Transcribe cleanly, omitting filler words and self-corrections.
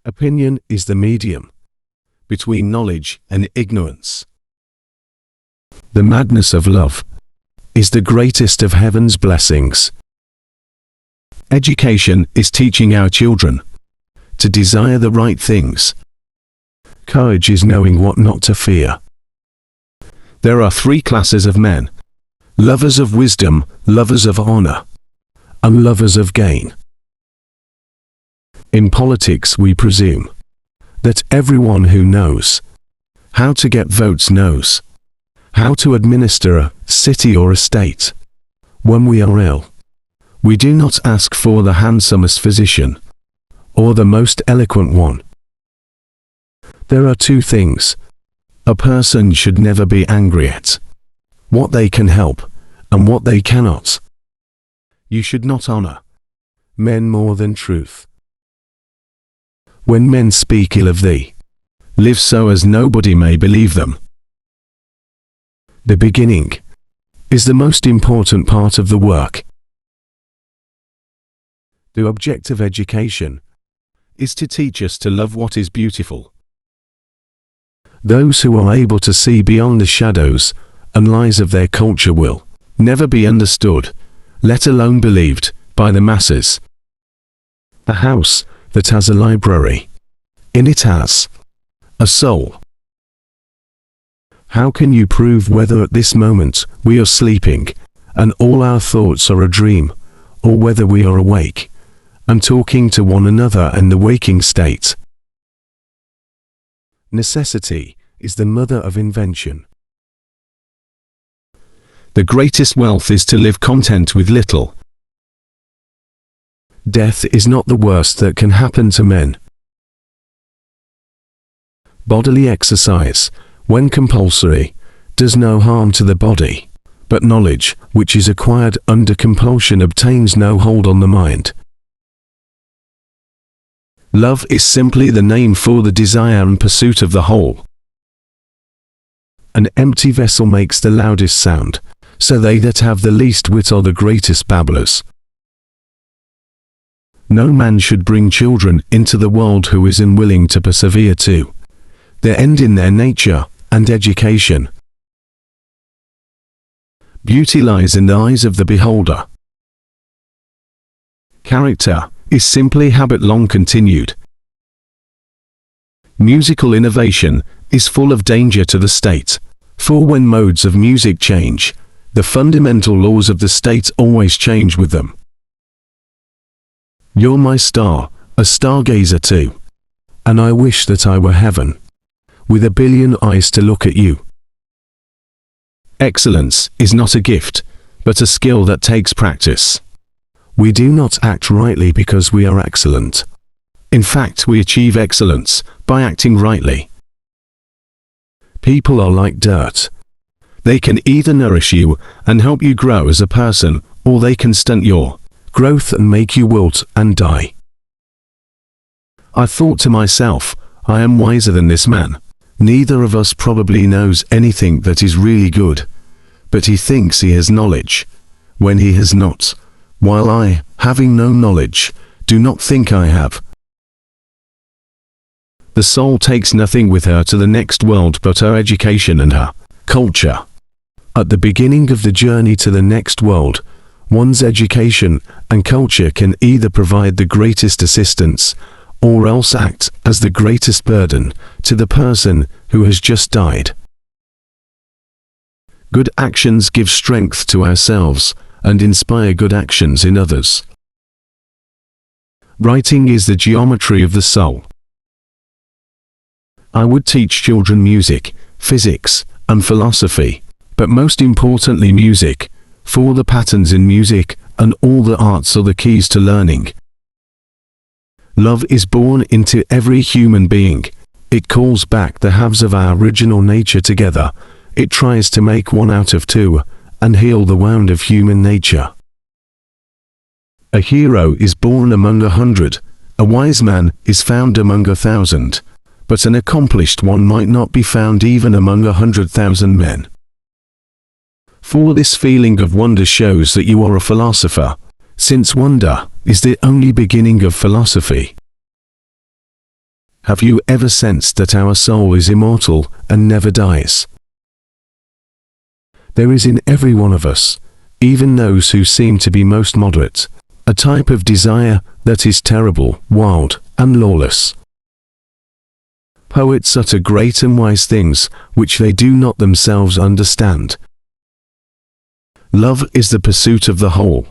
Opinion is the medium between knowledge and ignorance. The madness of love is the greatest of heaven's blessings. Education is teaching our children to desire the right things. Courage is knowing what not to fear. There are three classes of men: lovers of wisdom, lovers of honor, and lovers of gain. In politics we presume that everyone who knows how to get votes knows how to administer a city or a state. When we are ill, we do not ask for the handsomest physician or the most eloquent one. There are two things a person should never be angry at: what they can help and what they cannot. You should not honor men more than truth. When men speak ill of thee, live so as nobody may believe them. The beginning is the most important part of the work. The object of education is to teach us to love what is beautiful. Those who are able to see beyond the shadows and lies of their culture will never be understood, let alone believed, by the masses. A house that has a library in it has a soul. How can you prove whether at this moment we are sleeping and all our thoughts are a dream, or whether we are awake and talking to one another in the waking state? Necessity is the mother of invention. The greatest wealth is to live content with little. Death is not the worst that can happen to men. Bodily exercise, when compulsory, does no harm to the body, but knowledge, which is acquired under compulsion, obtains no hold on the mind. Love is simply the name for the desire and pursuit of the whole. An empty vessel makes the loudest sound, so they that have the least wit are the greatest babblers. No man should bring children into the world who is unwilling to persevere to their end in their nature and education. Beauty lies in the eyes of the beholder. Character is simply habit long continued. Musical innovation is full of danger to the state, for when modes of music change, the fundamental laws of the state always change with them. You're my star, a stargazer too, and I wish that I were heaven, with a billion eyes to look at you. Excellence is not a gift, but a skill that takes practice. We do not act rightly because we are excellent. In fact, we achieve excellence by acting rightly. People are like dirt. They can either nourish you and help you grow as a person, or they can stunt your growth and make you wilt and die. I thought to myself, I am wiser than this man. Neither of us probably knows anything that is really good, but he thinks he has knowledge, when he has not, while I, having no knowledge, do not think I have. The soul takes nothing with her to the next world but her education and her culture. At the beginning of the journey to the next world, one's education and culture can either provide the greatest assistance, or else act as the greatest burden to the person who has just died. Good actions give strength to ourselves and inspire good actions in others. Writing is the geometry of the soul. I would teach children music, physics, and philosophy, but most importantly music, for the patterns in music and all the arts are the keys to learning. Love is born into every human being. It calls back the halves of our original nature together. It tries to make one out of two, and heal the wound of human nature. A hero is born among 100, a wise man is found among 1,000, but an accomplished one might not be found even among 100,000 men. For this feeling of wonder shows that you are a philosopher, since wonder is the only beginning of philosophy. Have you ever sensed that our soul is immortal and never dies? There is in every one of us, even those who seem to be most moderate, a type of desire that is terrible, wild, and lawless. Poets utter great and wise things which they do not themselves understand. Love is the pursuit of the whole.